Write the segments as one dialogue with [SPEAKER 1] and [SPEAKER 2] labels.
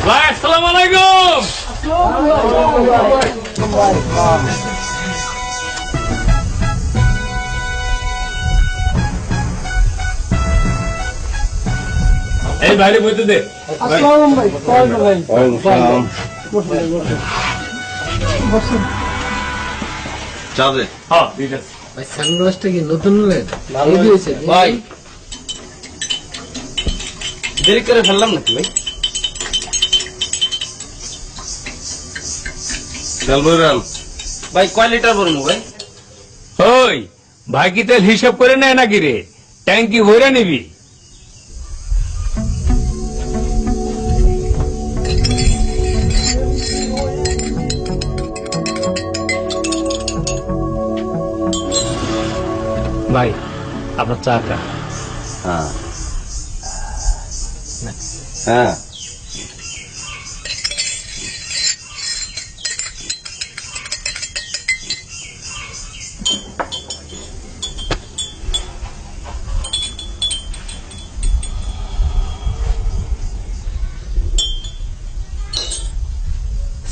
[SPEAKER 1] ভাই আসসালামু আলাইকুম। এই বাইরে বইতে দে।
[SPEAKER 2] আসসালামু আলাইকুম ভাই।
[SPEAKER 3] ওয়ালাইকুম চা দে।
[SPEAKER 1] হ্যাঁ ঠিক আছে।
[SPEAKER 2] ভাই সানগ্লাসটা কি নতুন নিলেন? এই দিয়েছে
[SPEAKER 4] ভাই দেরি করে ফেললাম নাকি ভাই?
[SPEAKER 3] তেল বইরান
[SPEAKER 4] ভাই কয় লিটার ভরবো ভাই?
[SPEAKER 1] ওই ভাই কি তেল হিসাব করে নেয় নাকি রে? ট্যাঙ্কি ভরে নিবি? ভাই আপনার চাটা।
[SPEAKER 3] হ্যাঁ হ্যাঁ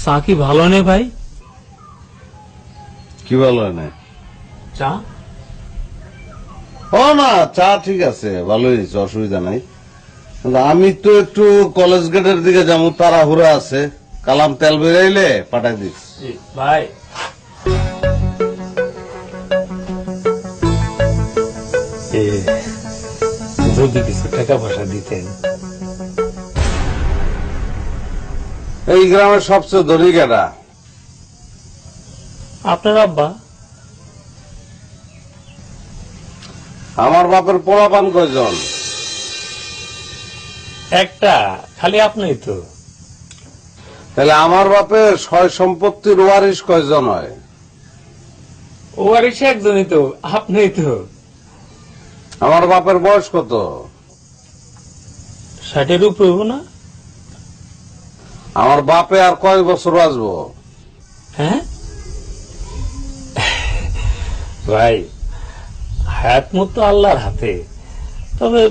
[SPEAKER 1] চা কি ভালো নেই ভাই?
[SPEAKER 3] কি ভালো না?
[SPEAKER 1] চা
[SPEAKER 3] ও না, চা ঠিক আছে, ভালো হয়েছে, অসুবিধা নাই। কিন্তু আমি তো একটু কলেজ গেটের দিকে যাবো, তাড়াহুড়া আছে। কালাম তেল বেরাইলে পাঠাই দিস।
[SPEAKER 1] ভাই যদি কিছু টাকা পয়সা দিতেন।
[SPEAKER 3] এই গ্রামের সবচেয়ে ধনী কেটা?
[SPEAKER 1] আপনার আব্বা।
[SPEAKER 3] আমার বাপের পোলাপান কয়জন?
[SPEAKER 1] একটা, খালি আপনিই তো।
[SPEAKER 3] তাহলে আমার বাপের সয় সম্পত্তির ওয়ারিশ কয়জন হয়?
[SPEAKER 1] ও আর এসে একজনই তো, আপনিই তো।
[SPEAKER 3] আমার বাপের বয়স কত?
[SPEAKER 1] 60-এর উপরে হবো না?
[SPEAKER 3] আমার বাপে আর কয় বছর বাঁচবো?
[SPEAKER 1] হ্যাঁ ভাই, হায়াত মতো আল্লাহর হাতে, তবে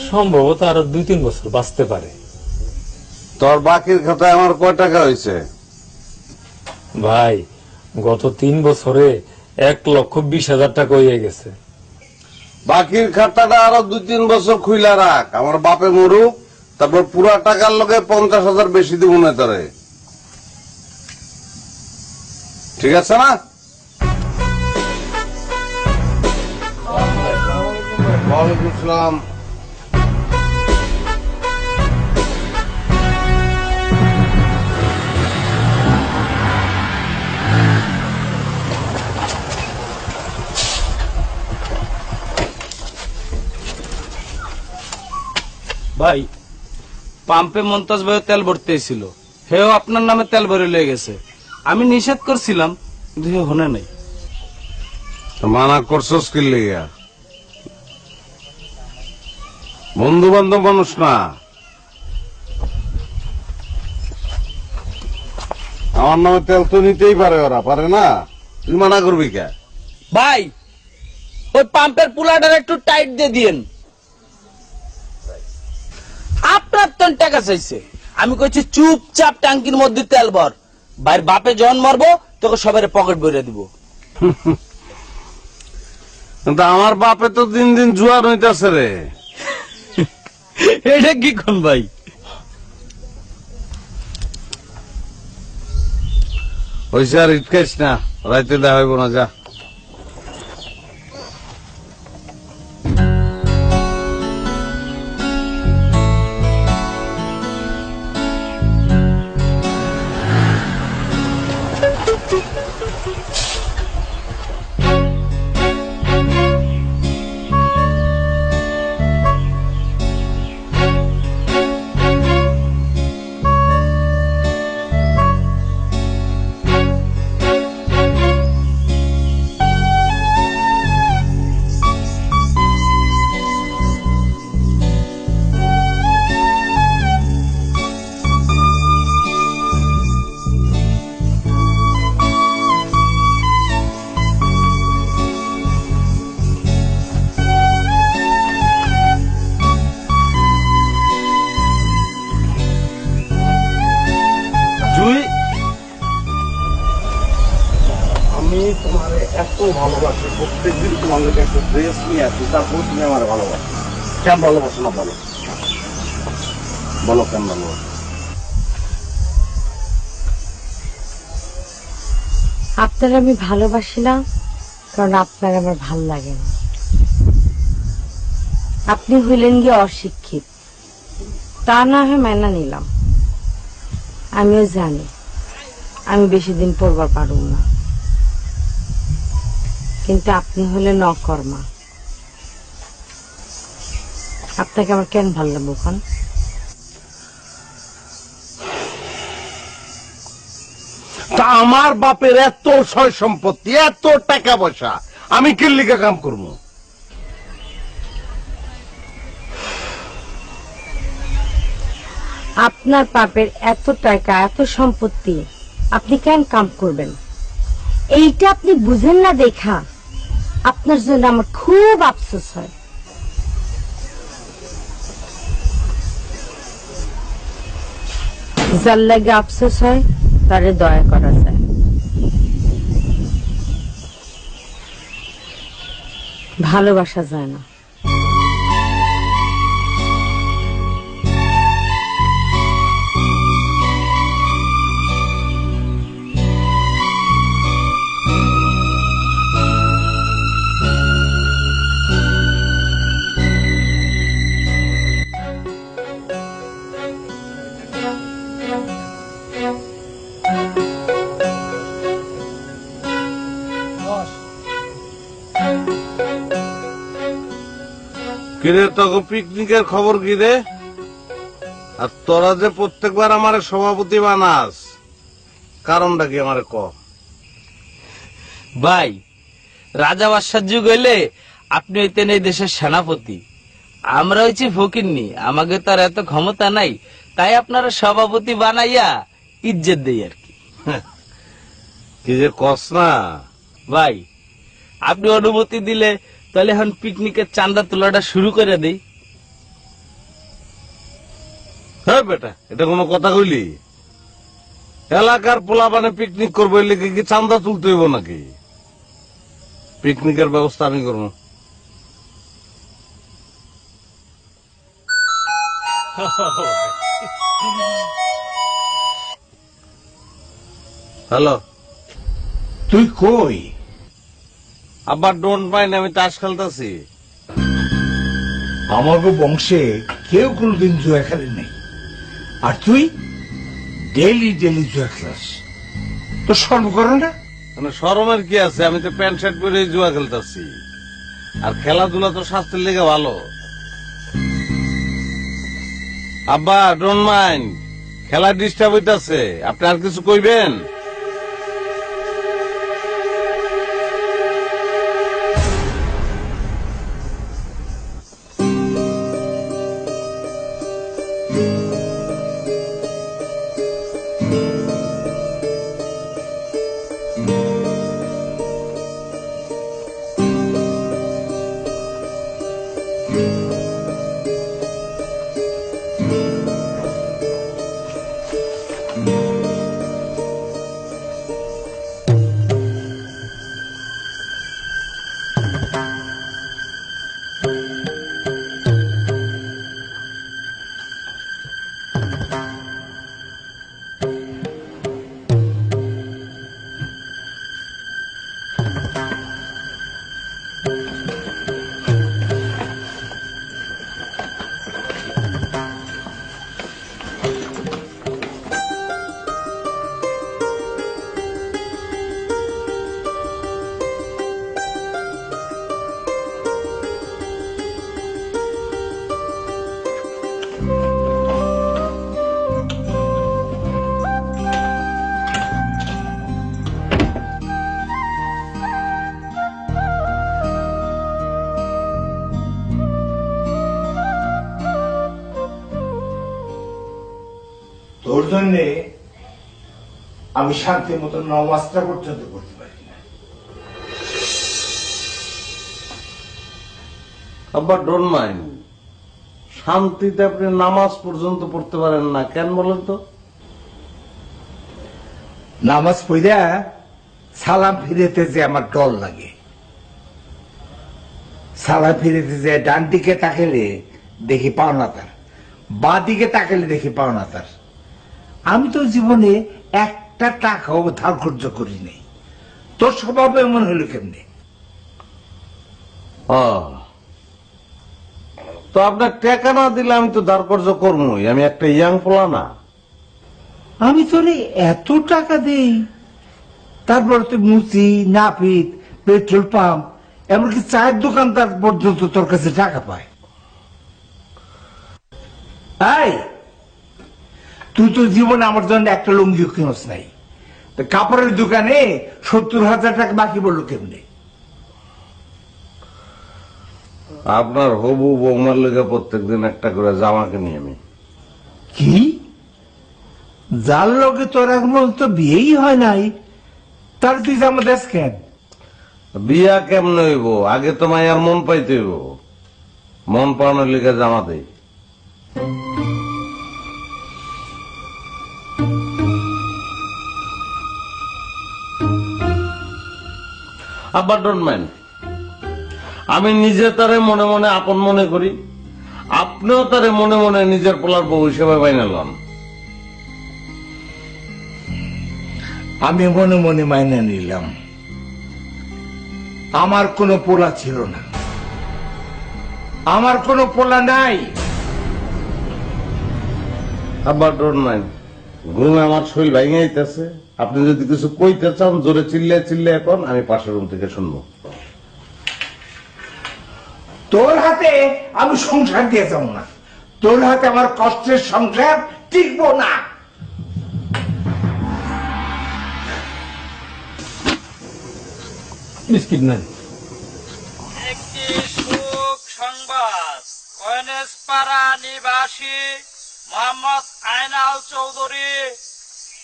[SPEAKER 1] সম্ভবত আরো 2-3 বছর বাঁচতে পারে।
[SPEAKER 3] তোর বাকির খাতায় আমার কয় টাকা হয়েছে?
[SPEAKER 1] ভাই গত 3 বছরে 1,20,000 টাকা হয়ে গেছে।
[SPEAKER 3] বাকির খাতাটা আরো 2-3 বছর খুইলা রাখ, আমার বাপে মরুক, তারপর পুরা টাকার লগে 50,000 বেশি দিব না তোরে, ঠিক আছে না? ওয়ালাইকুম আসসালাম।
[SPEAKER 4] ভাই পাম্পে মন্তাজ ভাই তেল ভরতে ছিল, হেও আপনার নামে তেল ভরে লয়ে গেছে। আমি নিষেধ করছিলাম কিন্তু হে হনে নাই।
[SPEAKER 3] তো মানা করছস কি লিগা? বন্ধু বান্ধব মানুষ না, আমার নামে তেল তো নিতেই পারে, ওরা পারে না, তুই মানা করবি কে?
[SPEAKER 4] ভাই ওই পাম্পের পুলাটার একটু টাইট দিয়ে দিয়েন। আপনার তো টাকা চাইছে, আমি কইছি চুপচাপ ট্যাঙ্কির মধ্যে তেল ভর, ভাইয়ের বাপে জন মারবো তোকে সবাই পকেট ভরে দিব।
[SPEAKER 3] কিন্তু আমার বাপে তো দিন দিন জুয়ার হইতাছে রে।
[SPEAKER 4] এটা কি কোন ভাই?
[SPEAKER 3] হইছে, আর ইটকাইস না, রাইতে দেখা হইব না, যা। ভালোবাসে, প্রত্যেকদিন তোমার লোক একটা ড্রেস নিয়ে আসি, তারপর তুমি আমার ভালোবাসো। কেন ভালোবাসো না বলো, বলো কেন ভালোবাসো?
[SPEAKER 5] আপনার আমি ভালোবাসি না, কারণ আপনার আমার ভাল লাগে না। আপনি হইলেন গিয়ে অশিক্ষিত, তা না হয় মানা নিলাম। আমিও জানি আমি বেশি দিন পড়বার পারব না, কিন্তু আপনি হলেন অকর্মা। আপনাকে আমার কেন ভাল লাগবো খান?
[SPEAKER 3] তা আমার বাপের এত সয় সম্পত্তি, এত টাকা পয়সা, আমি কিল্লিকা কাম করবো?
[SPEAKER 5] আপনার পাপের এত টাকা, এত সম্পত্তি, আপনি কেন কাম করবেন? এইটা আপনি বুঝেন না দেখা আপনার জন্য আমার খুব আফসোস হয়। যার লাগে আফসোস হয় তারে দয়া করা যায়, ভালোবাসা যায় না।
[SPEAKER 3] কিরে তোকে পিকনিকের খবর কি রে? আর তোরা যে প্রত্যেকবার আমার সভাপতি বানাস, কারণটা কি আমার ক?
[SPEAKER 4] ভাই, রাজা বাদশার যুগ হইলে আপনি হইতেন এই দেশের সেনাপতি, আমরা হইছি ফকিন্নি, আমাকে তার এত ক্ষমতা নাই, তাই আপনারা সভাপতি বানাইয়া ইজ্জত দেই আর কি।
[SPEAKER 3] কি যে কস না
[SPEAKER 4] ভাই, আপনি অনুমতি দিলে তাহলে এখন পিকনিকের চাঁদা তোলাটা শুরু করে দেই।
[SPEAKER 3] হ্যাঁ বেটা, এটা কোনো কথা কইলি? এলাকার পোলাপানে পিকনিক করবো, এলে কি চান্দা তুলতে হইব নাকি? পিকনিকের ব্যবস্থা আমি করবো। হ্যালো,
[SPEAKER 6] তুই কই?
[SPEAKER 3] আবার ডোন্ট মাইন্ড, আমি তাস খেলতেছি।
[SPEAKER 6] আমাকে বংশে কেউ কোনোদিন জুয়া খেলে নেই, আর তুই ডেলি ডেলি জুয়া খেলাস। তো সর্ব করে না?
[SPEAKER 3] মানে শরমের কি আছে? আমি তো প্যান্ট শার্ট পরে জুয়া খেলতেছি, আর খেলাধুলা তো স্বাস্থ্যের লেগে ভালো। আব্বা ডোন্ট মাইন্ড, খেলা ডিস্টার্ব হইতাছে, আপনি আর কিছু কইবেন?
[SPEAKER 6] তোর জন্যে আমি শান্তি মতো নামাজটা পর্যন্ত করতে পারি না।
[SPEAKER 3] আব্বা ডোন্ট মাইন্ড, শান্তিতে আপনি নামাজ পর্যন্ত পড়তে পারেন না কেন বলেন তো?
[SPEAKER 6] নামাজ পড়া সালাম ফিরেতে যে আমার ডর লাগে, সালা ফিরেতে যায় ডান দিকে তাকালে দেখি পাওনা তার, বাঁ দিকে তাকালে দেখি পাওনা তার। আমি তো জীবনে একটা টাকাও ধার খরচ করি নাই, তোর স্বভাব এমন হলো কেমনে?
[SPEAKER 3] তো আপনার টাকা না দিলে আমি তো ধার কর্জ করবোই, আমি একটা ইয়াং পোলা না।
[SPEAKER 6] আমি তোরে এত টাকা দেই, তারপর তুই মুচি, নাপিত, পেট্রোল পাম্প, এমনকি চায়ের দোকানদার পর্যন্ত তোর কাছে টাকা পায়। এই, তুই তো জীবনে আমার জন্য একটা লুঙ্গিও কিনস নাই, তো কাপড়ের দোকানে 70,000 টাকা বাকি বললো কেমনে?
[SPEAKER 3] আপনার হবু বৌমার লেগে প্রত্যেকদিন একটা করে জামা কিনি আমি।
[SPEAKER 6] কি? যার লগে তোর এখন পর্যন্ত বিয়েই হয় নাই, তার তুই জামা দেশ কেন?
[SPEAKER 3] বিয়া কেমন হইব? আগে তো মায়ার মন পাইতে হইব, মন পাওয়ানোর লেগে জামা দেই। আবার ডোন্ট মাইন্ড, আমি নিজে তারে মনে মনে আপন মনে করি, আপনিও তারে মনে মনে নিজের পোলার বউ হিসেবে বাইনা লন।
[SPEAKER 6] আমি মনে মনে মাইনে নিলাম, আমার কোনো পোলা ছিল না, আমার কোনো পোলা নাই।
[SPEAKER 3] আবার ডোন্ট মাইন্ড, ঘুমে আমার শরীর ভেঙে যাইতেছে, আপনি যদি কিছু কইতে চান জোরে চিল্লে চিল্লে এখন আমি পাশের রুম থেকে শুনবো।
[SPEAKER 6] তোর হাতে আমি সংসার দিয়ে যাবো না, তোর হাতে আমার কষ্টের সংসার টিকবো না।
[SPEAKER 1] বিস্কিট নেন।
[SPEAKER 4] একটি সুখ সংবাদ, কয়নেসপাড়া নিবাসী মোহাম্মদ আয়নাল চৌধুরী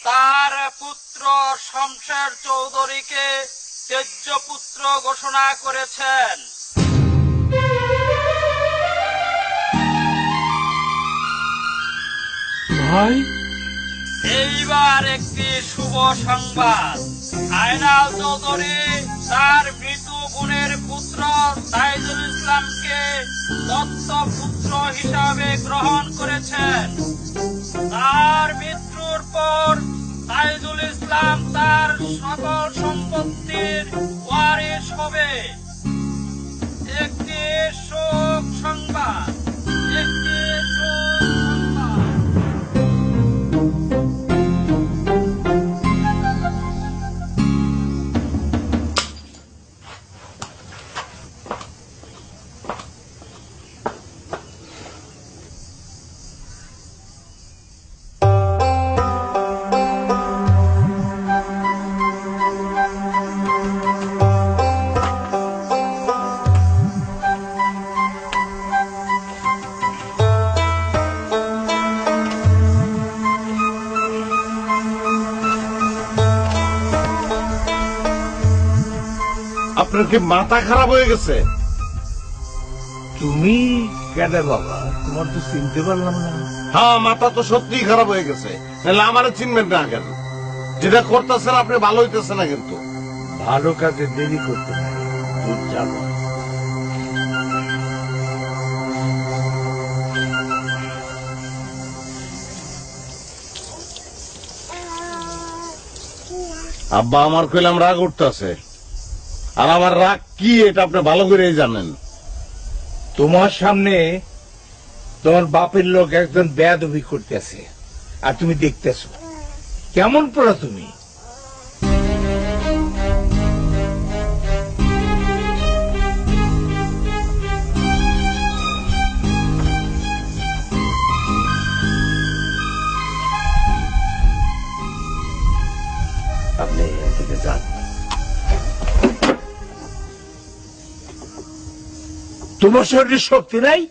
[SPEAKER 4] তার পুত্র শমশের চৌধুরীকে তেজ্য পুত্র ঘোষণা করেছেন।
[SPEAKER 1] ভাই,
[SPEAKER 4] এইবার একটি শুভ সংবাদ, আয়নাল চৌধুরী তার মৃত বোনের পুত্র সাইদুল ইসলামকে দত্তপুত্র হিসাবে গ্রহণ করেছেন। তার মৃত্যুর পর সাইদুল ইসলাম তার সকল সম্পত্তির ওয়ারিশ হবে। একটি শোক সংবাদ, একটি শোক সংবাদ।
[SPEAKER 3] আপনার কি মাথা খারাপ হয়ে গেছে?
[SPEAKER 6] তুমি কেডা বাবা? তোমার তো চিনতে পারলাম না।
[SPEAKER 3] হ্যাঁ, মাথা তো সত্যিই খারাপ হয়ে গেছে, নাহলে আমার চিনবেন না কেন? যেটা করতেছেন আপনি ভালো হইতেছে না কিন্তু।
[SPEAKER 6] ভালো কাজে দেরি করতে নাই, তুই যাবো।
[SPEAKER 3] আব্বা আমার কইলাম রাগ উঠতেছে, আর আমার রাগ কি এটা আপনি ভালো করেই জানেন।
[SPEAKER 6] তোমার সামনে তোমার বাপের লোক একজন বেয়াদবি করতেছে, আর তুমি দেখতেছো। কেমন পড়া তুমি?
[SPEAKER 3] আপনি এদিকে যান।
[SPEAKER 6] তোমার শরীরে শক্তি নাই?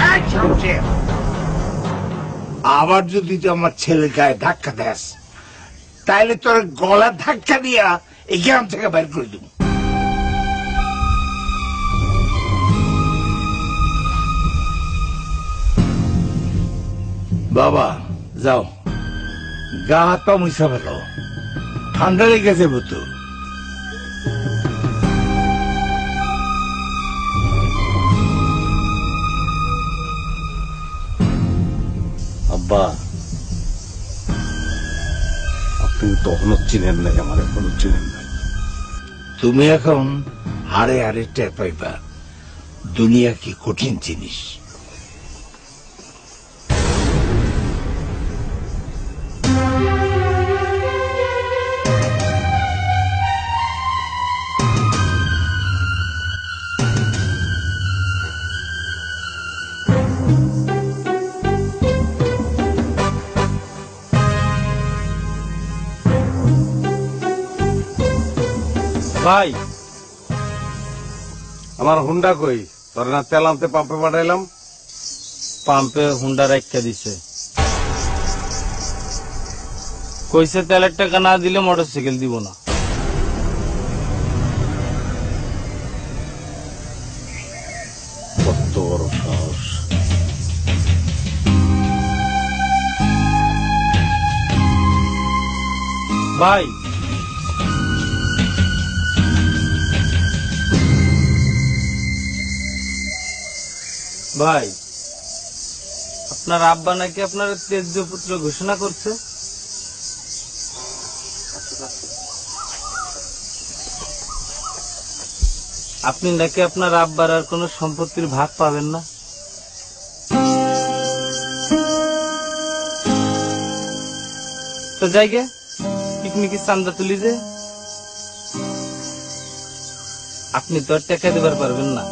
[SPEAKER 6] এই শমশের, আবার যদি তুই আমার ছেলে গায়ে ধাক্কা দেস, তাইলে তোর গলা ধাক্কা দিয়া এই গ্রাম থেকে বের করে দিব। বাবা, যাও, গা হাত পা মুছা ফেলো, ঠান্ডা লেগেছে বুতো।
[SPEAKER 3] আব্বা, আপনি তখনও চিনেন নাই, আমার এখনো চিনেন নাই।
[SPEAKER 6] তুমি এখন হাড়ে হাড়ে টের পাইবা দুনিয়া কি কঠিন জিনিস।
[SPEAKER 4] ভাই
[SPEAKER 3] আমার হুন্ডা কই? তোর না তেল আনতে পাম্পে পাঠাইলাম।
[SPEAKER 4] পাম্পে হুন্ডা রাখা দিছে, কইছে তেলের টাকা না দিলে মোটরসাইকেল দিব না।
[SPEAKER 3] কত বড় সাহস!
[SPEAKER 4] ভাই ভাই আপনার আব্বা নাকি আপনার তেজ্য পুত্র ঘোষণা করছে। আপনি নাকি আপনার আব্বার আর কোন সম্পত্তির ভাগ পাবেন না। তো জায়গা পিকনিকে চান্দা তুলি যে আপনি তো আর টাকা দেবার পারবেন না।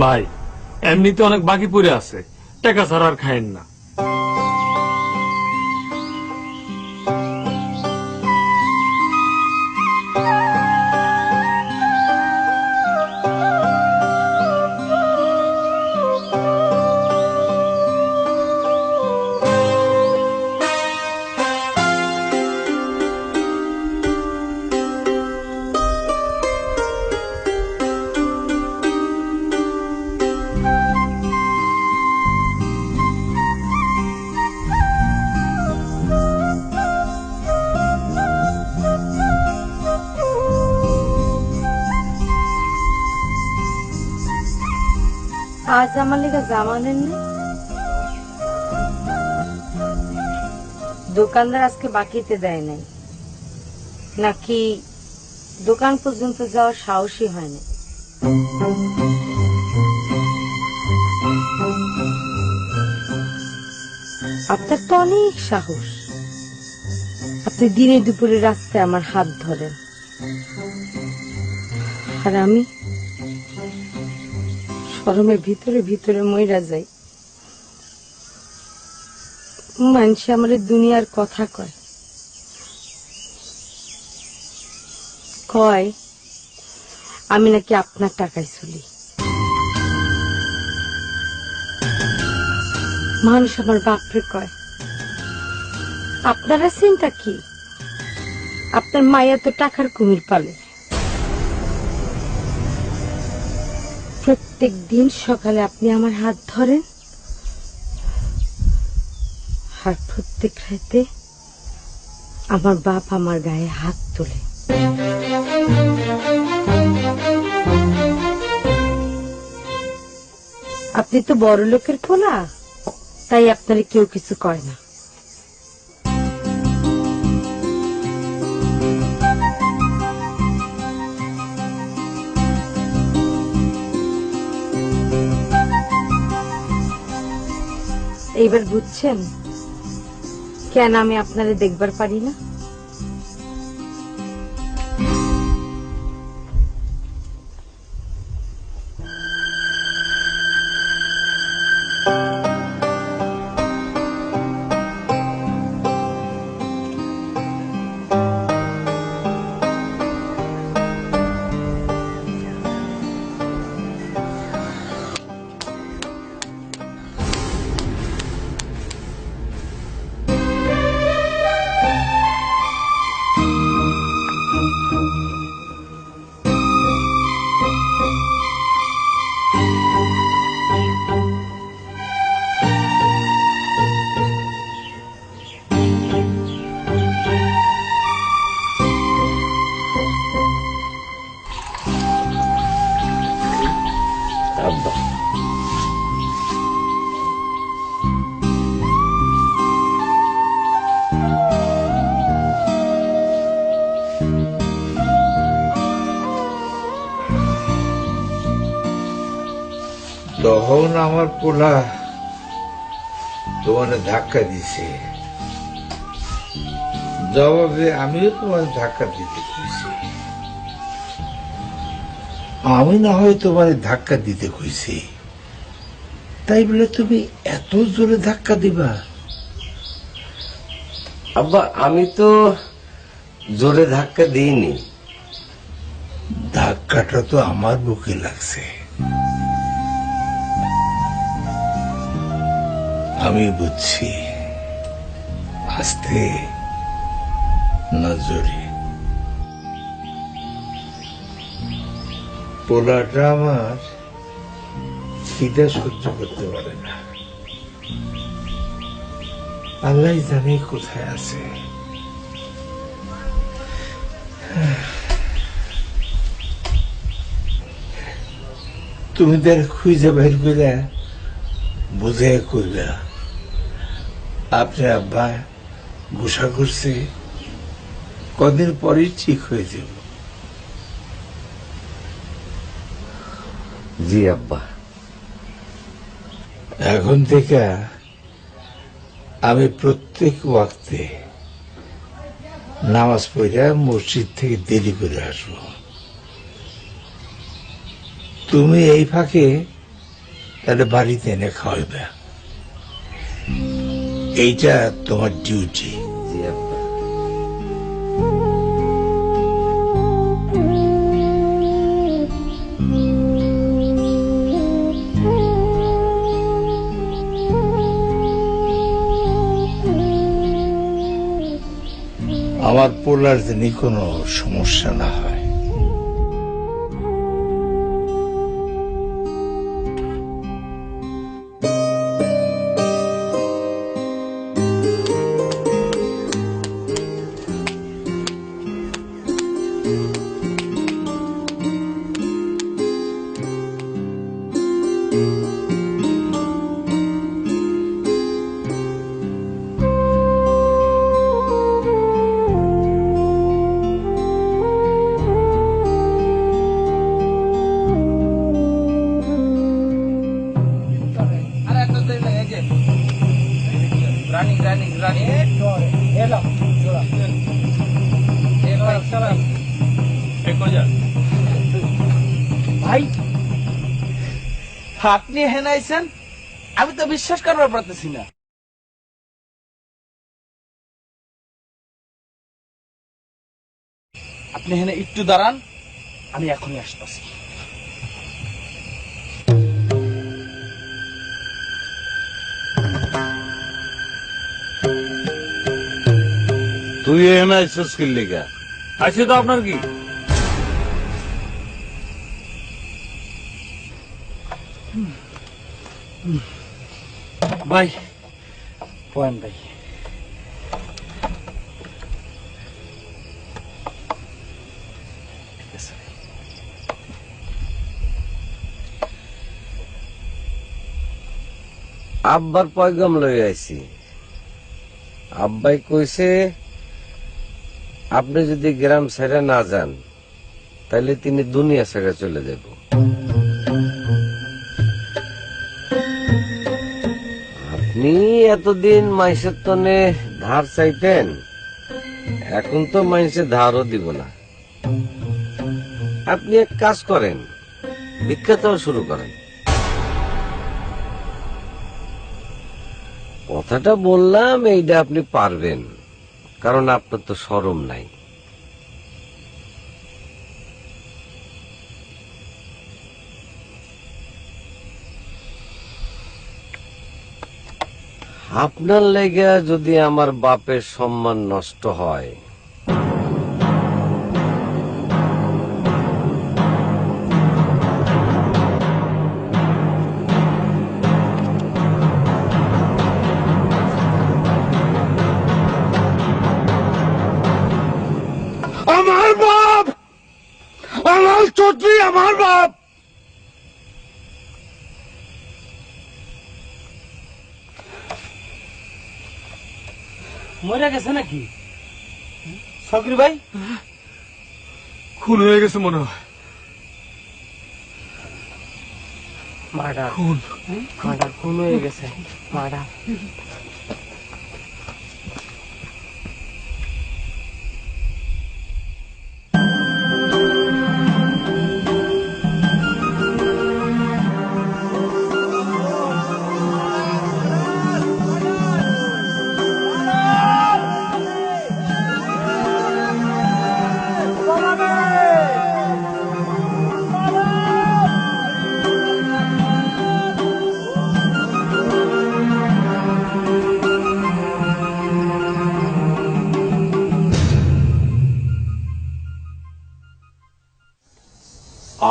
[SPEAKER 1] ভাই এমনিতে অনেক বাকি পড়ে আছে, টাকা ছাড়া আর খায়েন না।
[SPEAKER 5] আজ আমার লেগে জামা নেননি? দোকানদার আজকে বাকিতে দেয় নাই নাকি দোকান পর্যন্ত যাওয়ার সাহসই হয় না? আপনার তো অনেক সাহস, আপনি দিনে দুপুরে রাস্তায় আমার হাত ধরেন, আর আমি শরমে ভিতরে ভিতরে মইরা যাই। মানুষ আমার দুনিয়ার কথা কয় কয় আমি নাকি আপনার টাকায় চলি। মানুষ আমার বাপরে কয়। আপনারা চিন্তা কি? আপনার মায়া তো টাকার কুমির পালে। প্রত্যেক দিন সকালে আপনি আমার হাত ধরেন, আর প্রত্যেক রাতে আমার বাপ আমার গায়ে হাত তোলে। আপনি তো বড় লোকের পোলা, তাই আপনারা কেউ কিছু কয় না। এইবার বুঝছেন কেন আমি আপনারে দেখবার পারি না?
[SPEAKER 1] আব্বা,
[SPEAKER 6] তখন আমার পোলা তোমার ধাক্কা দিছে, জবাবে আমিও তোমার ধাক্কা দিতে কইছি। আমি না হয় তোমার ধাক্কা দিতে কইছি, তাই বলে তুমি এত জোরে ধাক্কা দিবা?
[SPEAKER 7] আব্বা, আমি তো জোরে ধাক্কা দিইনি।
[SPEAKER 6] ধাক্কাটা তো আমার বুকে লাগছে। আমি বুঝছি, আস্তে না জোরে। পোলাটা আমার খিদা সহ্য করতে পারে না, আল্লাহ জানে কোথায় আছে। তুমি তার খুঁজে বের করে বুঝে কইবা আপনি আব্বা গুসা করছে, কদিন পরই ঠিক হয়ে যাব।
[SPEAKER 7] জি আব্বা।
[SPEAKER 6] এখন থেকে আমি প্রত্যেক ওয়াক্তে নামাজ পড়া মসজিদ থেকে দেরি করে আসবো। তুমি এই ফাঁকে তাহলে বাড়িতে এনে খাওয়াবে, এইটা তোমার ডিউটি।
[SPEAKER 7] জি আব্বা।
[SPEAKER 6] আমার পোলার যেন কোনো সমস্যা না হয়।
[SPEAKER 4] ভাই, আপনি এখানে আইছেন? আমি তো বিশ্বাস করবার পারতেছি না। আপনি এখানে একটু দাঁড়ান, আমি এখনই আসতেছি।
[SPEAKER 3] তুই এনে আইসস কি লিগা?
[SPEAKER 1] আছে তো আপনার কি?
[SPEAKER 4] ভাই পয়েন্ট ভাই
[SPEAKER 7] আব্বার পয়গাম লই আইছি। আব্বাই কইছে আপনি যদি গ্রাম ছেড়ে না যান তাহলে তিনি দুনিয়া ছেড়ে চলে যাব। আপনি এতদিন মাইসের তনে ধার চাইতেন, এখন তো মাইসে ধারও দিব না। আপনি এক কাজ করেন, ভিক্ষা চাওয়া শুরু করেন। কথাটা বললাম এইটা আপনি পারবেন, কারণ আপনার তো শরম নাই। আপনার লেগে যদি আমার বাপের সম্মান নষ্ট হয়,
[SPEAKER 3] আমার বাপ আমার চৌধুরী, আমার বাপ।
[SPEAKER 4] মরে গেছে নাকি সকরি ভাই?
[SPEAKER 1] খুন হয়ে গেছে মনে হয়।
[SPEAKER 2] মার্ডার খুন হয়ে গেছে, মার্ডার।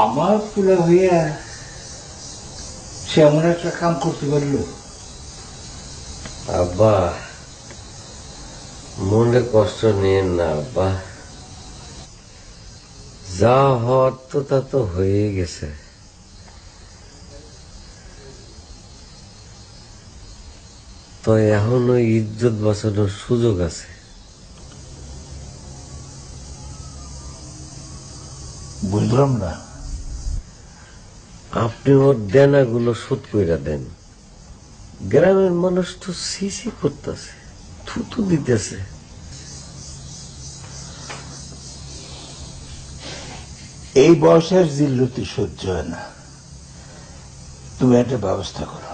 [SPEAKER 6] আমার পুরা হইয়া সে এমন একটা কাম করতে পারলো।
[SPEAKER 7] আব্বা মনে কষ্ট নিয়েন না আব্বা, যা হওয়ার তো তা তো হয়ে গেছে। তো এখনো ইজ্জত বাঁচানোর সুযোগ আছে।
[SPEAKER 6] বুঝলাম না।
[SPEAKER 7] আপনি ওর দেনাগুলো শোধ কইরা দেন। গ্রামের মানুষ তো সিসি করতেছে, থুতু দিতেছে।
[SPEAKER 6] এই বয়সের জিল্লতি সহ্য হয় না, তুমি একটা ব্যবস্থা করো।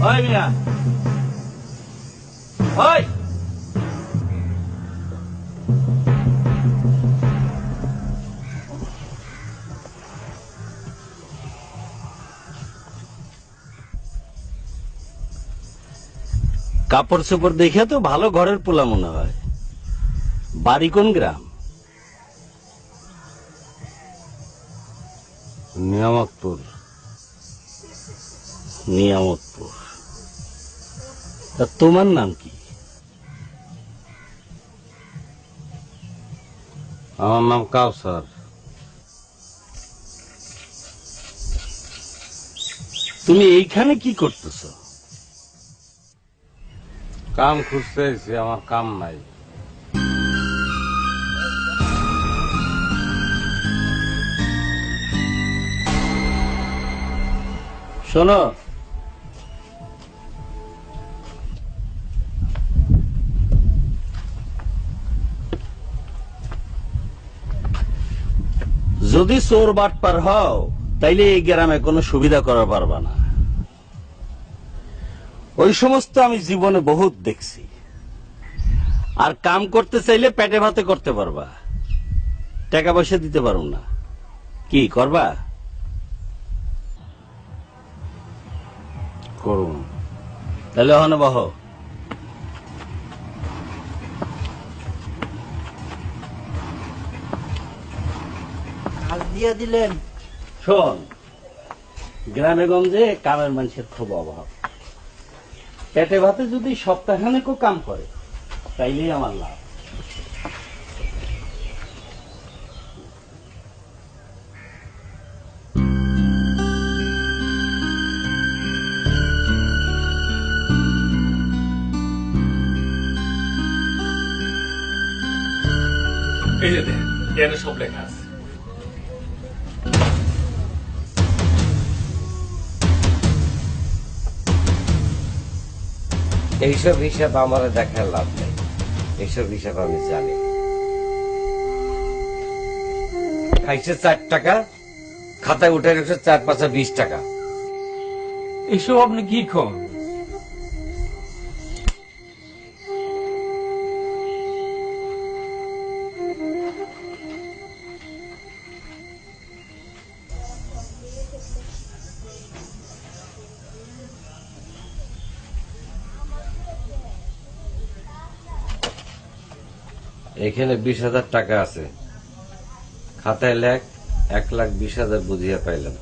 [SPEAKER 4] ওই মিয়া ওই কাপড় চোপড় দেখে তো ভালো ঘরের পোলা মনে হয়। বাড়ি কোন গ্রাম?
[SPEAKER 3] নিয়ামতপুর।
[SPEAKER 4] নিয়ামতপুর। তা তোমার নাম কি?
[SPEAKER 3] আমার নাম কাউসার।
[SPEAKER 4] তুমি এইখানে কি করতেছ?
[SPEAKER 3] কাম খুঁজতে এসেছি, আমার কাম নাই।
[SPEAKER 7] শোনো, যদি চোর বাটপার হও তাইলে এই গ্রামে কোনো সুবিধা করার পারবা না। ওই সমস্ত আমি জীবনে বহুত দেখছি। আর কাম করতে চাইলে পেটে ভাতে করতে পারবা, টাকা পয়সা দিতে পারো না। কি করবা? করুন। তাহলে ওখানে বহ।
[SPEAKER 2] কাজ দিয়ে দিলেন।
[SPEAKER 7] শোন, গ্রামে গঞ্জে কামের মানুষের খুব অভাব। পেটে ভাতে যদি সপ্তাহখানেকও কাম করে তাইলেই আমার লাভ।
[SPEAKER 1] এই যে দেখ, এখানে সব লেখা আছে।
[SPEAKER 7] এইসব হিসাব আমার দেখার লাভ নেই, এইসব হিসাব আমি জানি। খাইছে 4 টাকা, খাতায় উঠে রেখেছে 4 5 20 টাকা।
[SPEAKER 1] এসব আপনি কি কন?
[SPEAKER 7] এখানে 20,000 টাকা আছে, খাতায় লেখ 1,20,000 বুঝিয়া পাইলাম।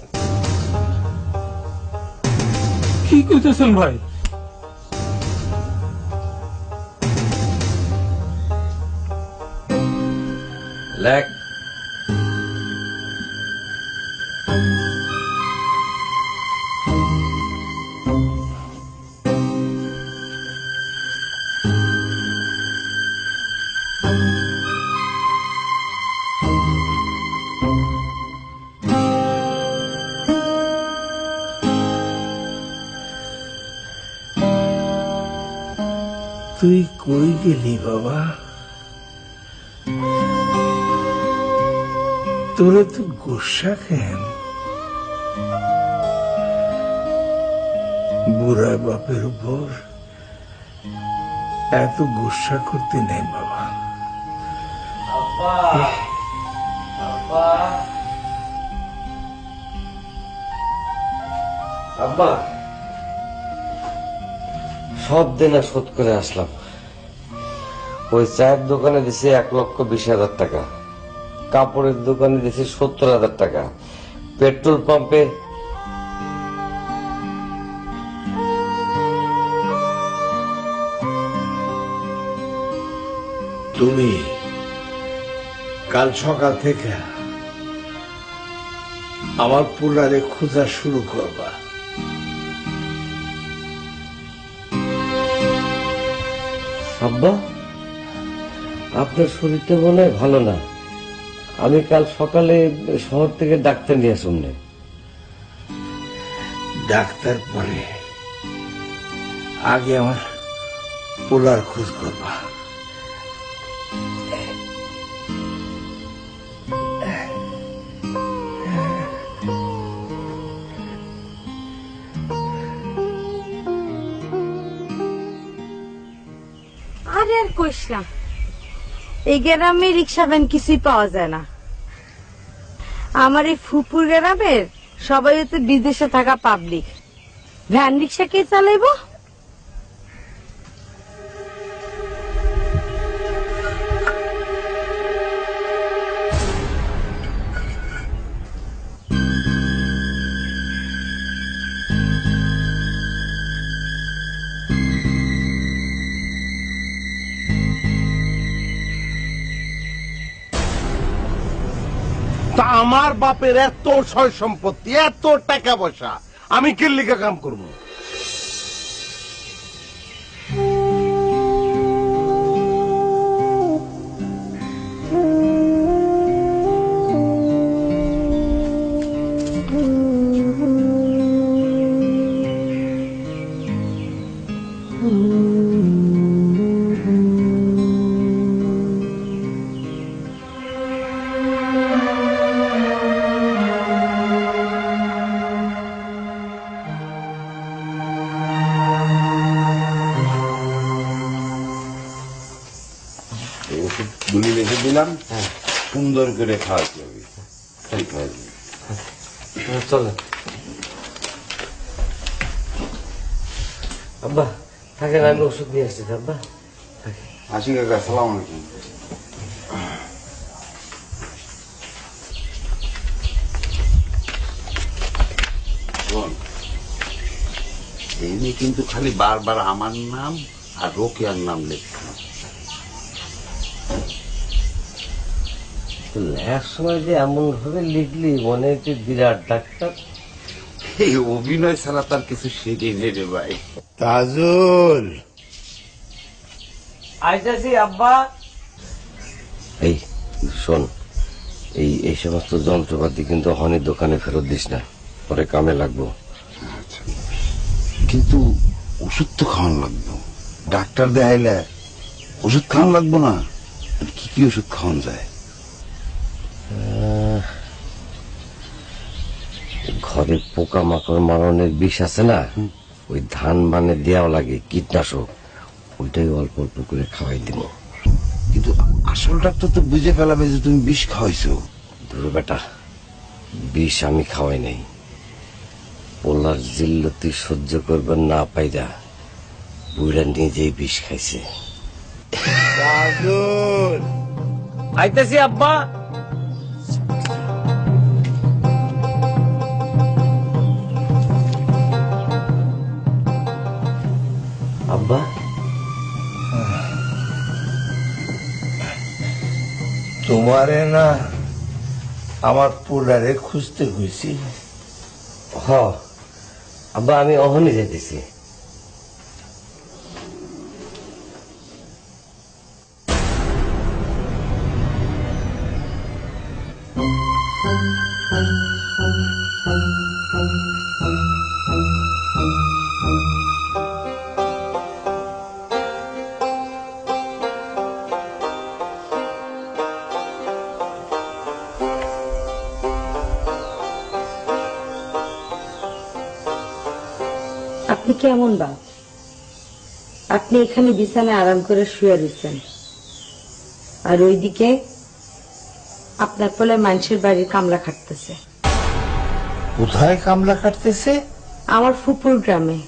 [SPEAKER 1] কি কইতেছেন ভাই?
[SPEAKER 7] লেখ।
[SPEAKER 6] তুই কই গেলি বাবা? তোরা তো গুসা কেন? বুড়া বাপের উপর এত গুসা করতে নেই বাবা।
[SPEAKER 7] আব্বা, সব দেনা শোধ করে আসলাম। ওই চায়ের দোকানে দিছে 1,20,000 টাকা, কাপড়ের দোকানে দিছে 70,000 টাকা, পেট্রোল পাম্পে
[SPEAKER 6] তুমি কাল সকাল থেকে আমার পোলারে খোঁজা শুরু করবা।
[SPEAKER 7] আব্বা, আপনার শরীরটা মনে হয় ভালো না। আমি কাল সকালে শহর থেকে ডাক্তার নিয়ে শুনলে।
[SPEAKER 6] ডাক্তার পরে আগে আমার পোলার খোঁজ করবা।
[SPEAKER 5] আরে আর কইস না, এই গ্রামে রিক্সা ভ্যান কিছুই পাওয়া যায় না। আমার এই ফুপুর গ্রামের সবাই হচ্ছে বিদেশে থাকা পাবলিক, ভ্যান রিক্সা কে চালাইবো?
[SPEAKER 3] তা আমার বাপের এত সয় সম্পত্তি, এত টাকা পয়সা, আমি কি লিখে কাম করবো? দিলাম, সুন্দর করে খাওয়াতে হবে। ঠিক আছে।
[SPEAKER 7] চলেন আব্বা, থাকেন, আমি ওষুধ নিয়ে আসছি আব্বা।
[SPEAKER 3] আসি কাকা, সালাম আলাইকুম। শোন, এই নিয়ে কিন্তু খালি বারবার আমার নাম আর রোকেয়ার নাম লেখা।
[SPEAKER 7] লেখার সময় যে এমন ভাবে লিখলি মনে হচ্ছে বিরাট ডাক্তার।
[SPEAKER 3] এই অভিনয় ছাড়া তার কিছু শেখে নেই রে ভাই।
[SPEAKER 6] তাজুল,
[SPEAKER 7] আইতাছি আব্বা। এই শোন, এই সমস্ত যন্ত্রপাতি কিন্তু হনের দোকানে ফেরত দিস না, পরে কামে লাগবো।
[SPEAKER 3] কিন্তু ওষুধ তো খাওয়ান লাগবে, ডাক্তার দেখাইলে ওষুধ খাওয়ান লাগবো না? কি কি ওষুধ খাওয়ান যায়?
[SPEAKER 7] ঘরে পোকামাকড় মারণের বিষ আছে না, ওই ধান মানে দেওয়া লাগে কীটনাশক, ওইটাই অল্প অল্প করে খাওয়াই দিব।
[SPEAKER 3] কিন্তু আসল ডাক্তার তো বুঝে ফেলাবে যে তুমি বিষ খাওয়াইছো।
[SPEAKER 7] ধরো বেটা, বিষ আমি খাওয়াই নাই, পোলার জিল্লতি সহ্য করবেন না পাইরা বুড়া নিজেই বিষ খাইছে।
[SPEAKER 6] তাজুল,
[SPEAKER 7] আইতেছি আব্বা। আব্বা,
[SPEAKER 6] তোমারে না আমার পোলারে খুঁজতে হয়েছি।
[SPEAKER 7] হ আব্বা, আমি অহনি যেতেছি।
[SPEAKER 5] আপনি কেমন বাপ? আপনি এখানে বিছানায় আরাম করে শুয়ে রয়েছেন, আর ওইদিকে আপনার পোলায় মানুষের বাড়ির কামলা খাটতেছে।
[SPEAKER 6] কোথায় কামলা কাটতেছে?
[SPEAKER 5] আমার ফুপুর গ্রামে,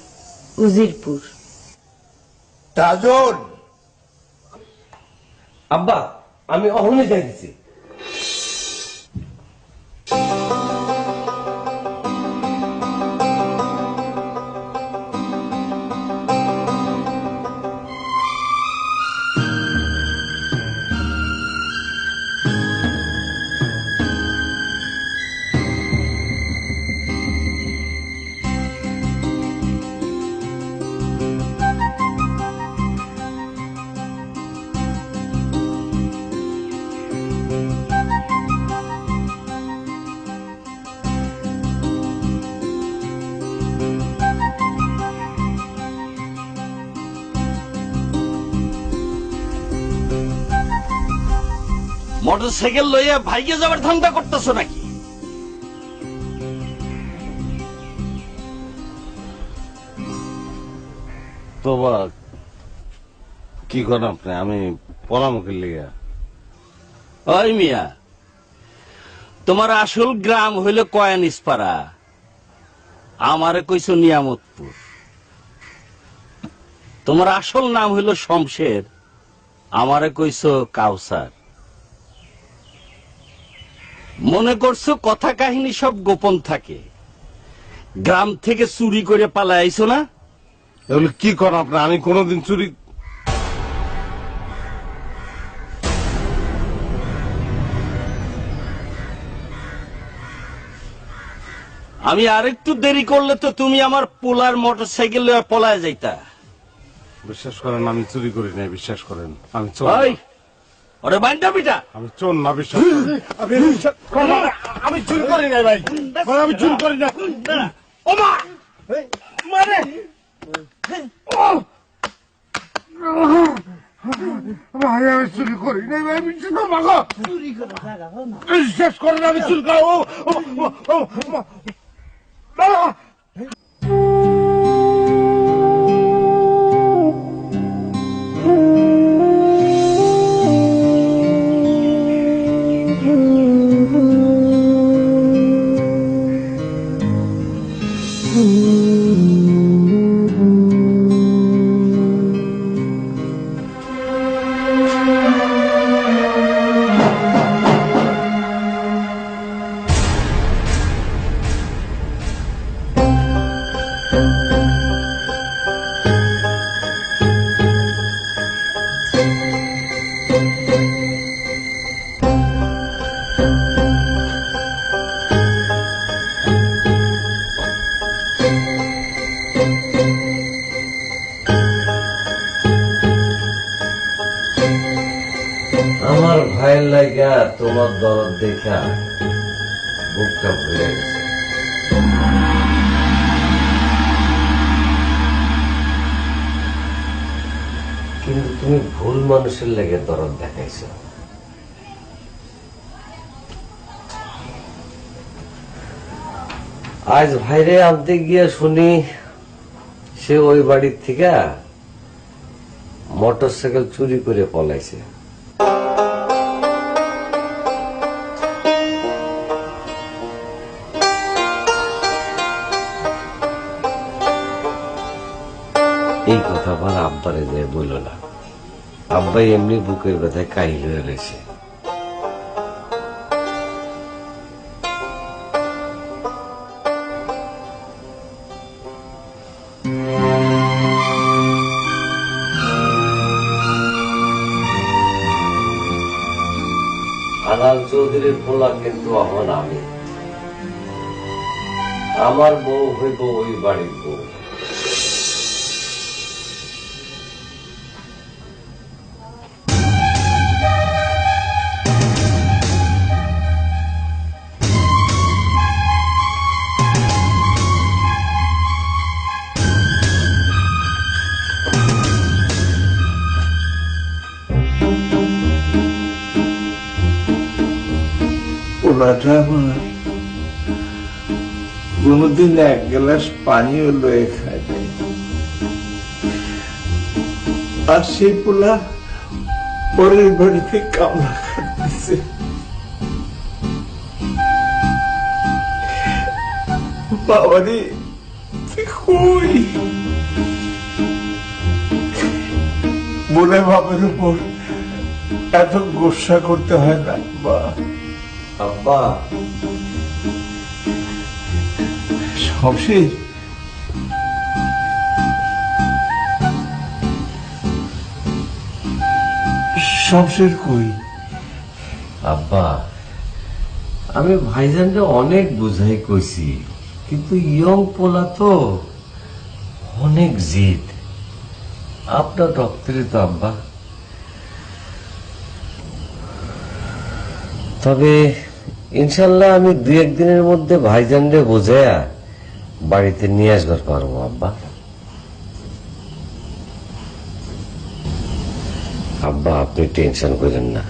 [SPEAKER 5] উজিরপুর।
[SPEAKER 6] তাজুল,
[SPEAKER 7] আব্বা, আমি অহনি যাইতেছি।
[SPEAKER 4] মোটরসাইকেল লইয়া ভাইকে যাবার ধান্দা করতেছো নাকি?
[SPEAKER 3] তো বা কি করেন আপনি? আমি পরামর্শের লিগা।
[SPEAKER 4] ওই মিয়া, তোমার আসল গ্রাম হইল কয়ানিসপাড়া, আমারে কইছো নিয়ামতপুর। তোমার আসল নাম হইল শমশের, আমারে কইছো কাউসার। মনে করছো কথা কাহিনী সব গোপন থাকে, গ্রাম থেকে চুরি করে পালায় আইছো না?
[SPEAKER 3] এগুলো কি করেন আপনি? আমি কোনোদিন চুরি...
[SPEAKER 4] আমি আরেকটু দেরি করলে তো তুমি আমার পোলার মোটরসাইকেল লইয়া পলায় যাইতা।
[SPEAKER 3] বিশ্বাস করেন, আমি চুরি করি নাই। বিশ্বাস করেন, আমি চোর
[SPEAKER 4] ওই
[SPEAKER 3] না।
[SPEAKER 4] ওরে বাইন্ডা পিটা।
[SPEAKER 3] আমি চোর না, বিশ্বাস করেন। আমি চুরি করি নাই ভাই, আমি চুরি করি না।
[SPEAKER 4] ওমা মানে
[SPEAKER 3] ভাই আমি চুরি করি নাই ভাই, বিশ্বাস করেন, আমি চুরি করি।
[SPEAKER 7] আমার ভাইয়ের লাগা তোমার দরদ দেখা বুকটা ভরে গেছে। কিন্তু তুমি ভুল মানুষের লেগে দরদ দেখাইছ। আজ ভাইরে আনতে গিয়ে শুনি সে ওই বাড়ির থেকে মোটরসাইকেল চুরি করে পলাইছে। এই কথা আবার আব্বারে যায় বলল না। আব্বাই এমনি বুকের ব্যথায় কাহিল হয়ে রয়েছে। আনাল চৌধুরীর পোলা কিন্তু এখন আমি, আমার বউ হইব ওই বাড়ির বউ।
[SPEAKER 6] পোলাটা আমার কোনদিন এক গ্লাস পানিও লয়ে খায় নাই, আর সেই পোলা পরের বাড়িতে কামলা খাচ্ছে। বাবারে কই বলে বাবার উপর এত গোসা করতে হয় না বা
[SPEAKER 7] আব্বা
[SPEAKER 6] শমশের, শমশের কই?
[SPEAKER 7] আব্বা আমি ভাইজানকে অনেক বুঝাই কইছি, কিন্তু ইয়ং পোলা তো অনেক জিদ। আপনার রক্তেরই তো আব্বা। তবে ইনশাল্লাহ আমি 2-1 দিনের মধ্যে ভাইজানরে বোঝায়া বাড়িতে নিয়ে আসবার পারবো আব্বা। আব্বা আপনি টেনশন করেন না,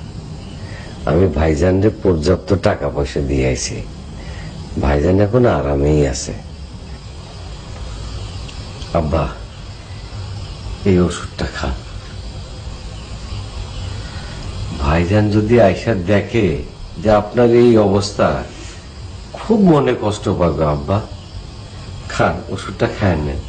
[SPEAKER 7] আমি ভাইজানরে পর্যাপ্ত টাকা পয়সা দিয়ে আইছি। ভাইজান এখন আরামেই আছে। আব্বা এই ওষুধটা খান। ভাইজান যদি আয়সা দেখে যে আপনার এই অবস্থা, খুব মনে কষ্ট পাবে আব্বা। খান, ওষুধটা খায় নেন।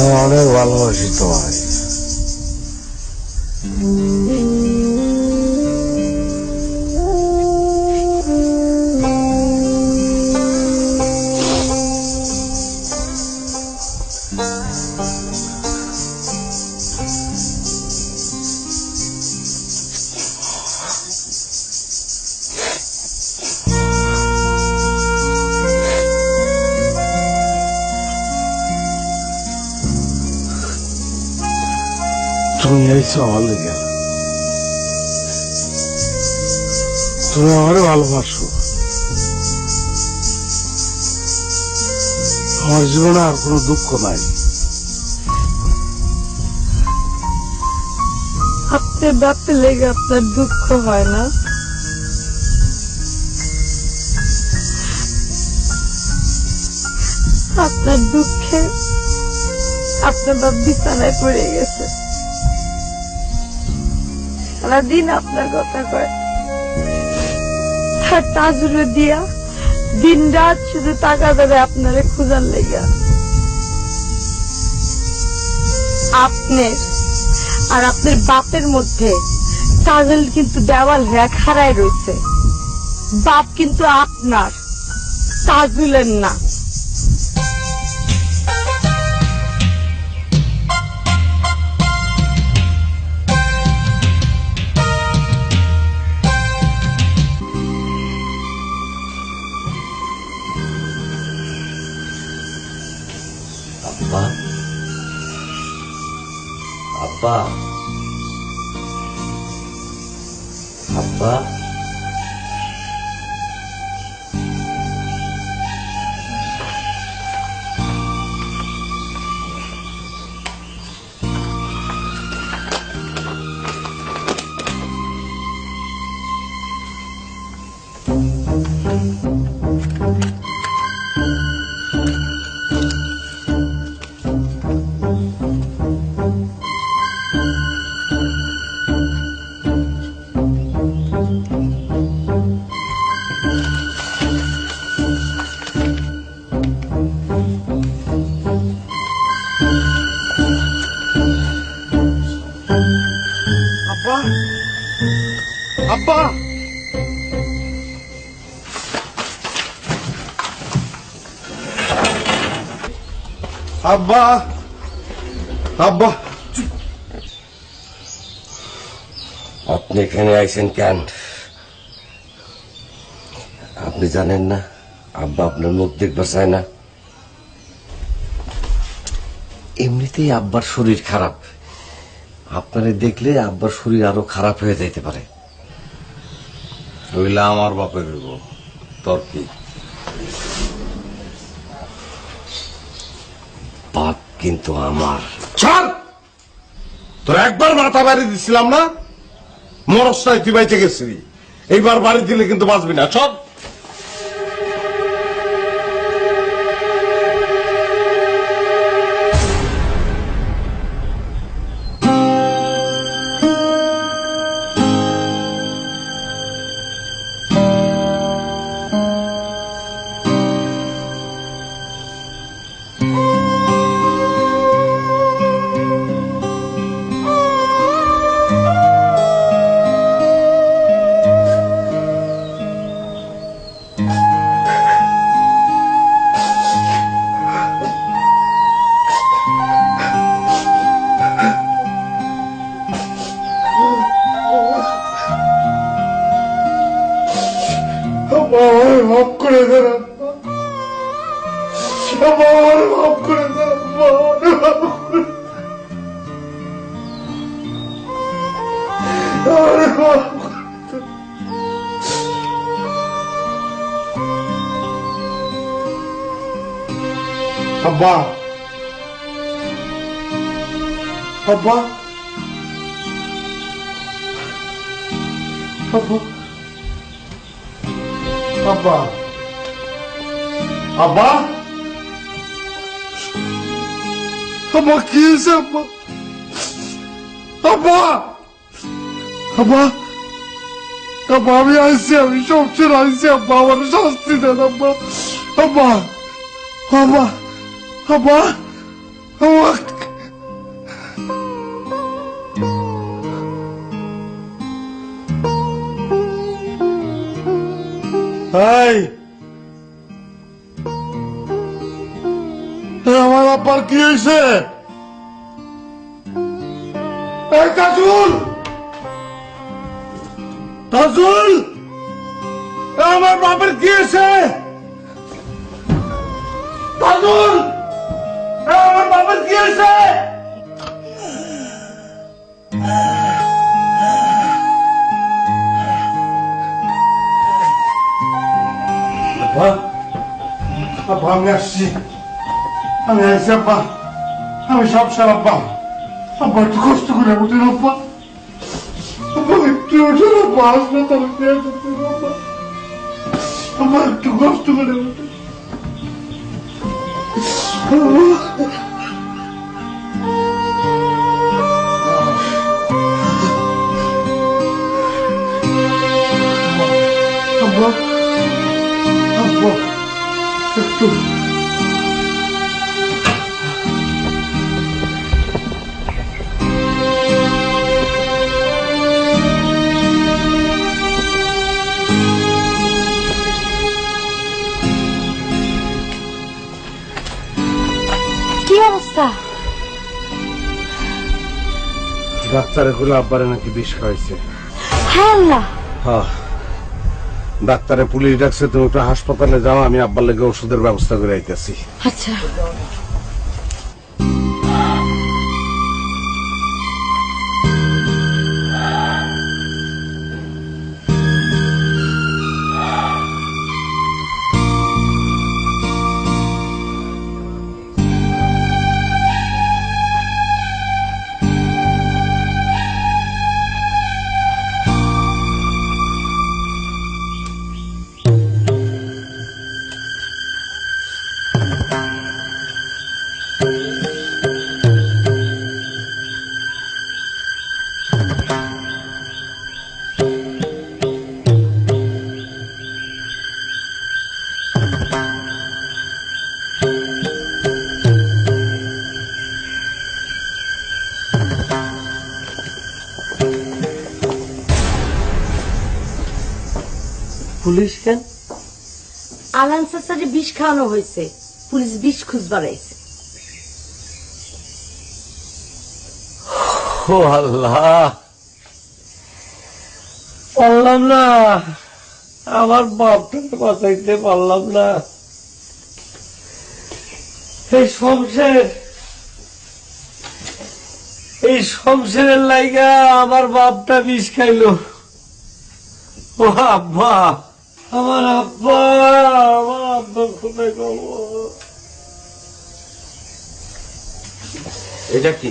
[SPEAKER 6] আমি অনেক ভালোবাসি তোমায়। তুমি আইছো আমার লেগে, তুমি আমারে ভালোবাসো। আমার জীবনে আর কোনো দুঃখ নাই।
[SPEAKER 5] আপনার বাপের লেগে আপনার দুঃখ হয় না? আপনার দুঃখে আপনার বাপ বিছানায় পড়ে গেছে, সারাদিন আপনার কথা কয়। আর তাজুরে দিয়া দিন রাত শুধু টাকা দেবে আপনারে খুঁজার লেগা। আপনার আর আপনার বাপের মধ্যে তাজল কিন্তু দেওয়াল হয়ে খাড়ায় রয়েছে। বাপ কিন্তু আপনার, তাজুলের না।
[SPEAKER 7] আব্বা, আব্বা, আব্বা,
[SPEAKER 6] আব্বা, আব্বা, আব্বা, আব্বা,
[SPEAKER 7] আপনি এখানে আইছেন কেন? আপনি জানেন না আব্বা আপনার মুখ দেখবার চায় না? এমনিতেই আব্বার শরীর খারাপ, আপনারে দেখলে আব্বার শরীর আরো খারাপ হয়ে যাইতে পারে।
[SPEAKER 3] রইলা আমার বাপের বউ, তোর কি?
[SPEAKER 7] পাপ কিন্তু আমার।
[SPEAKER 3] ছাড়, তোর একবার মাথা বাড়ি দিছিলাম না, মরসটাই তুই বাইচে গেছিলি। এইবার বাড়ি দিলে কিন্তু বাঁচবি না। সব
[SPEAKER 6] আমার মাফ করে দেন আব্বা, আমার মাফ করে দেন আব্বা, আমার মাফ করে দেন। আমার মাফ করে দেন। আব্বা, আব্বা, আব্বা, আব্বা, আব্বা, আব্বা কি হয়েছে আব্বা? আব্বা, আব্বা, আব্বা আমি আইসি, আমি সব ছেড়ে আইসি আব্বা, আমার শাস্তি দেন আব্বা। আব্বা, আব্বা, আব্বা, আব্বা
[SPEAKER 3] এই আমার আব্বার কি হয়েছে? এই তাজুল, তাজুল, আমার বাবার কি হয়েছে? তাজুল, আমার বাবার কি হয়েছে? আব্বা, আমি আসছি, আমি আসছি আব্বা, আমি সব সার আব্বা। আব্বা একটু কষ্ট করে উঠেন আব্বা, আব্বা একটু উঠেন আব্বা, হাসপাতালে নিয়ে যেতেন আব্বা, আব্বা একটু কষ্ট করে উঠেন। আব্বা, আব্বা একটু
[SPEAKER 5] কি অবস্থা?
[SPEAKER 3] ডাক্তারে গুলো আব্বারে নাকি বিষ খাওয়াইছে।
[SPEAKER 5] হ্যাঁ আল্লাহ,
[SPEAKER 3] হ্যাঁ, ডাক্তারে পুলিশ ডাকছে, তুমি একটু হাসপাতালে যাও, আমি আব্বার লেগে ওষুধের ব্যবস্থা করে আইতেছি।
[SPEAKER 5] আচ্ছা।
[SPEAKER 2] পুলিশ কেন?
[SPEAKER 5] আলান চাচারে বিষ খাওয়ানো হয়েছে, পুলিশ বিষ খুঁজবার আইছে।
[SPEAKER 7] ও আল্লাহ, পারলাম না, আমার বাপটাকে বাঁচাইতে পারলাম না। এই শমশেরের লাইগা আমার বাপটা বিষ খাইলো। ও আব্বা, আমার আব্বা, আমার আব্বা কোথায় গেল?
[SPEAKER 2] এটা কি?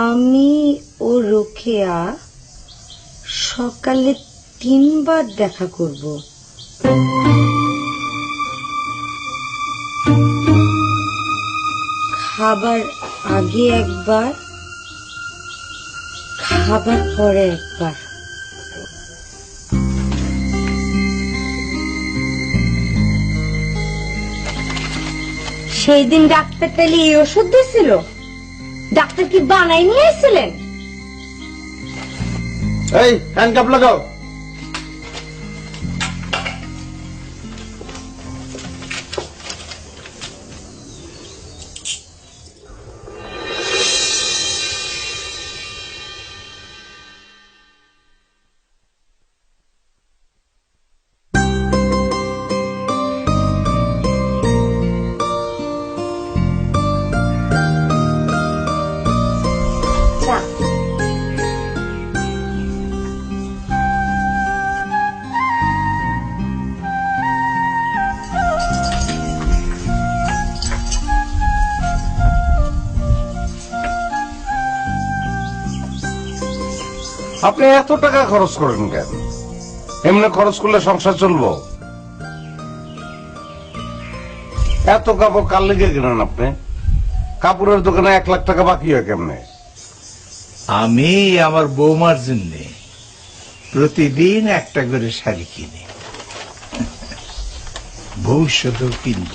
[SPEAKER 5] আমি ও রোকেয়া সকালে 3 বার দেখা করব। খাবার আগে একবার, খাবার পরে একবার। সেই দিন ডাক্তার তাহলে এই ওষুধ দিয়েছিল? ডাক্তার কি বানাই নিয়ে এসেছিলেন?
[SPEAKER 3] এই হ্যান্ডকাপ লাগাও। আপনি এত টাকা খরচ করেন কেন? এমনি খরচ করলে সংসার চলবো? এত কাপড় কার লেগে কেনেন আপনি? কাপড়ের দোকানে 1 লাখ টাকা বাকি হয় কেমনে?
[SPEAKER 6] আমি আমার বৌমার জন্য প্রতিদিন একটা করে শাড়ি কিনি, ভবিষ্যতেও কিনব।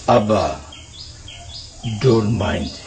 [SPEAKER 6] আব্বা, ডোন্ট মাইন্ড।